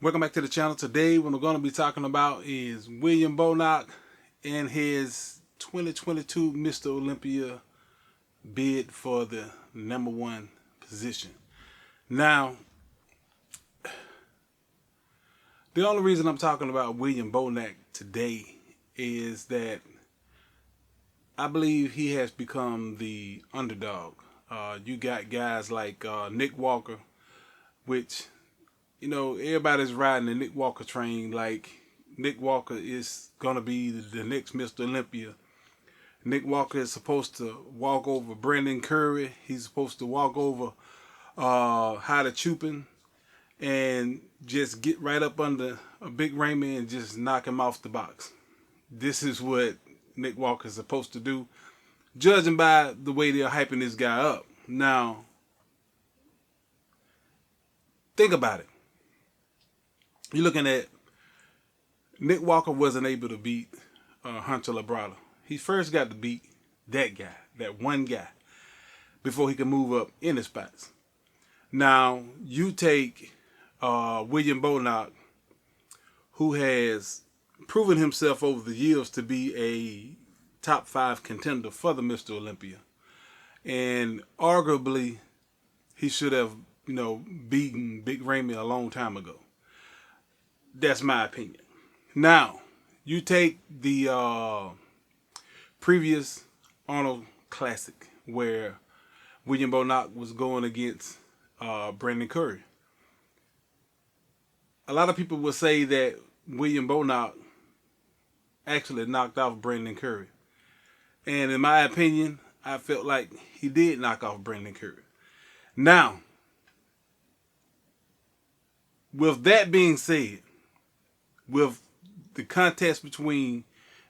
Welcome back to the channel. Today what we're going to be talking about is William Bonac and his 2022 Mr. Olympia bid for the #1 position. Now, the only reason I'm talking about William Bonac today is that I believe he has become the underdog. You got guys like Nick Walker, which everybody's riding the Nick Walker train like Nick Walker is going to be the next Mr. Olympia. Nick Walker is supposed to walk over Brandon Curry. He's supposed to walk over Hada Chupin and just get right up under a big Raymond and just knock him off the box. This is what Nick Walker is supposed to do, judging by the way they're hyping this guy up. Now, think about it. You're looking at Nick Walker wasn't able to beat Hunter Labrada. He first got to beat that guy, that one guy, before he could move up any spots. Now, you take William Bonac, who has proven himself over the years to be a top 5 contender for the Mr. Olympia. And arguably, he should have, beaten Big Ramy a long time ago. That's my opinion. Now, you take the previous Arnold Classic where William Bonac was going against Brandon Curry. A lot of people will say that William Bonac actually knocked off Brandon Curry. And in my opinion, I felt like he did knock off Brandon Curry. Now, with that being said, with the contest between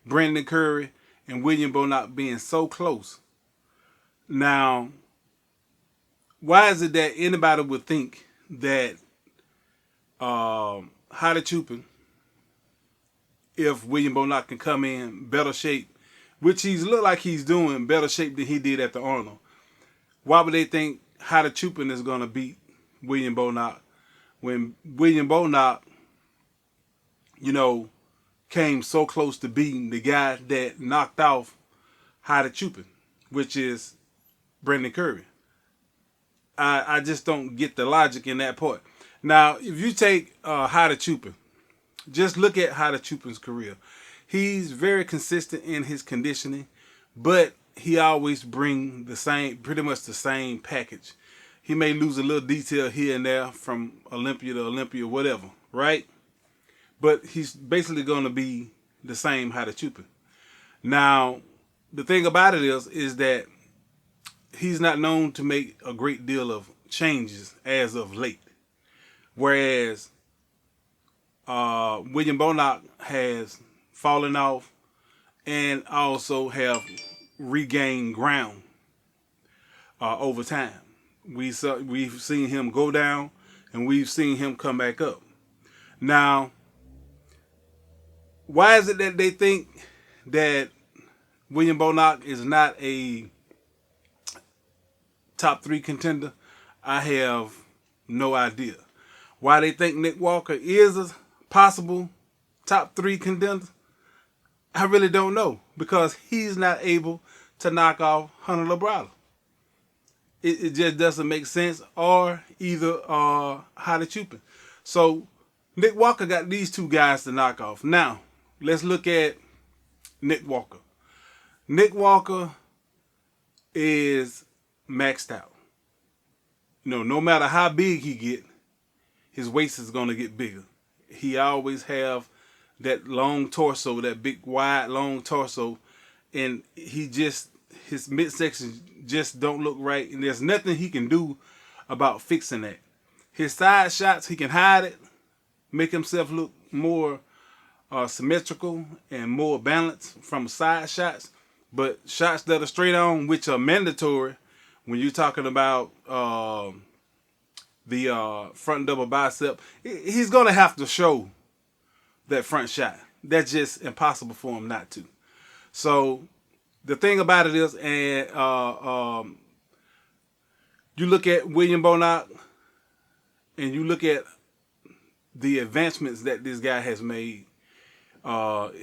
Brandon Curry and William Bonac being so close, now, why is it that anybody would think that Hada Chupin, if William Bonac can come in better shape, which he's looked like he's doing better shape than he did at the Arnold, why would they think Hada Chupin is going to beat William Bonac when William Bonac, came so close to beating the guy that knocked off Hada Chupin, which is Brandon Curry? I just don't get the logic in that part. Now, if you take Hada Chupin, just look at Hada Chupin's career. He's very consistent in his conditioning, but he always bring pretty much the same package. He may lose a little detail here and there from Olympia to Olympia, whatever, right? But he's basically going to be the same Hada Chupin. Now, the thing about it is that he's not known to make a great deal of changes as of late. Whereas William Bonac has fallen off and also have regained ground over time. We've seen him go down and we've seen him come back up. Now, why is it that they think that William Bonac is not a top 3 contender? I have no idea. Why they think Nick Walker is a possible top 3 contender, I really don't know, because he's not able to knock off Hunter Labrada. It just doesn't make sense, or either Hada Chupin. So Nick Walker got these 2 guys to knock off. Now, let's look at Nick Walker. Nick Walker is maxed out. No matter how big he get, his waist is going to get bigger. He always have that long torso, that big, wide, long torso, and his midsection just don't look right, and there's nothing he can do about fixing that. His side shots, he can hide it, make himself look more symmetrical and more balanced from side shots, but shots that are straight on, which are mandatory when you're talking about the front double bicep, he's going to have to show that front shot. That's just impossible for him not to. So the thing about it is, and you look at William Bonac and you look at the advancements that this guy has made.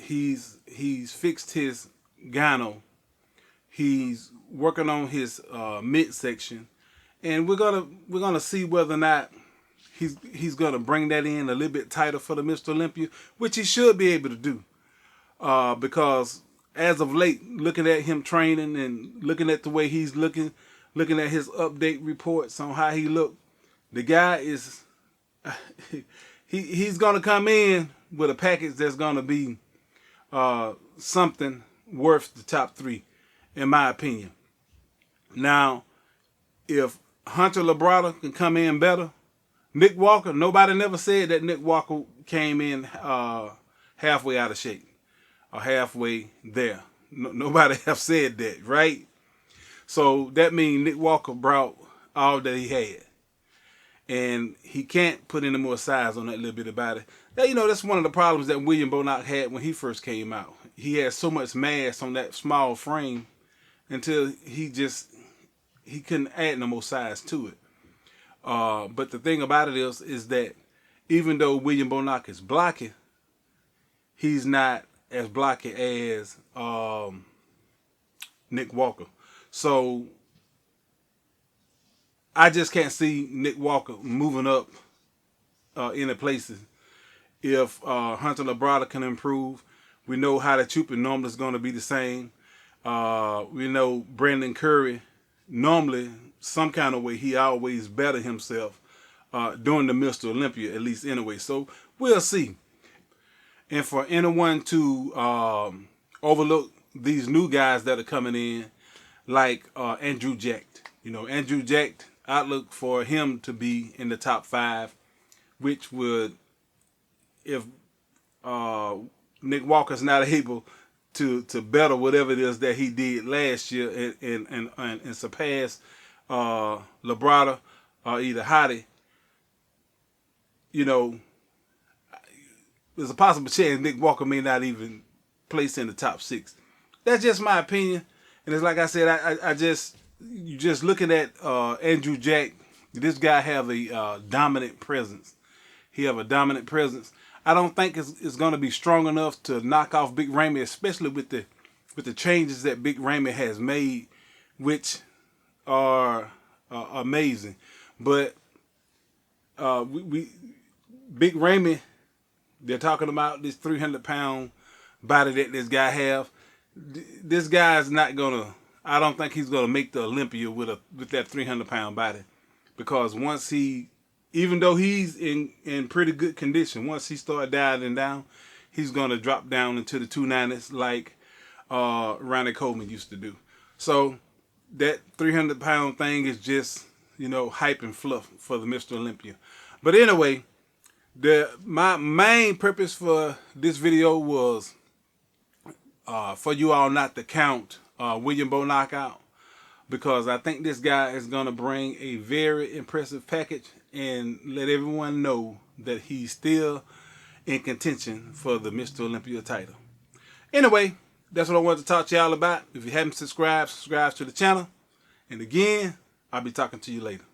He's fixed his gyno. He's working on his midsection, and we're gonna see whether or not he's gonna bring that in a little bit tighter for the Mr. Olympia, which he should be able to do. Because as of late, looking at him training and looking at the way he's looking at his update reports on how he looked, the guy is he's gonna come in with a package that's gonna be something worth the top 3, in my opinion. Now, if Hunter Labrada can come in better, Nick Walker, nobody never said that Nick Walker came in halfway out of shape or halfway there. Nobody have said that, right? So that means Nick Walker brought all that he had. And he can't put any more size on that little bit of body. Now, you know, that's one of the problems that William Bonac had when he first came out. He had so much mass on that small frame until he couldn't add no more size to it. But the thing about it is that even though William Bonac is blocky, he's not as blocky as Nick Walker. So I just can't see Nick Walker moving up any places. If Hunter Labrada can improve, we know how the trooping normally is going to be the same. We know Brandon Curry, normally, some kind of way, he always better himself during the Mr. Olympia, at least anyway. So we'll see. And for anyone to overlook these new guys that are coming in, like Andrew Jack. You know, Andrew Jack, I look for him to be in the top 5, which would, if Nick Walker's not able to better whatever it is that he did last year and surpass Labrada or either Hottie, you know, there's a possible chance Nick Walker may not even place in the top 6. That's just my opinion. And it's like I said, you just looking at Andrew Jack, this guy have a dominant presence. He have a dominant presence. I don't think it's going to be strong enough to knock off Big Ramey, especially with the changes that Big Ramey has made, which are amazing. But Big Ramey, they're talking about this 300-pound body that this guy have. This guy's not gonna. I don't think he's gonna make the Olympia with that 300-pound body, because once even though he's in pretty good condition, once he start dieting down, he's gonna drop down into the 290s like Ronnie Coleman used to do. So that 300-pound thing is just, you know, hype and fluff for the Mr. Olympia. But anyway, my main purpose for this video was for you all not to count William Bonac out, because I think this guy is going to bring a very impressive package and let everyone know that he's still in contention for the Mr. Olympia title. Anyway, that's what I wanted to talk to y'all about. If you haven't subscribed, subscribe to the channel. And again, I'll be talking to you later.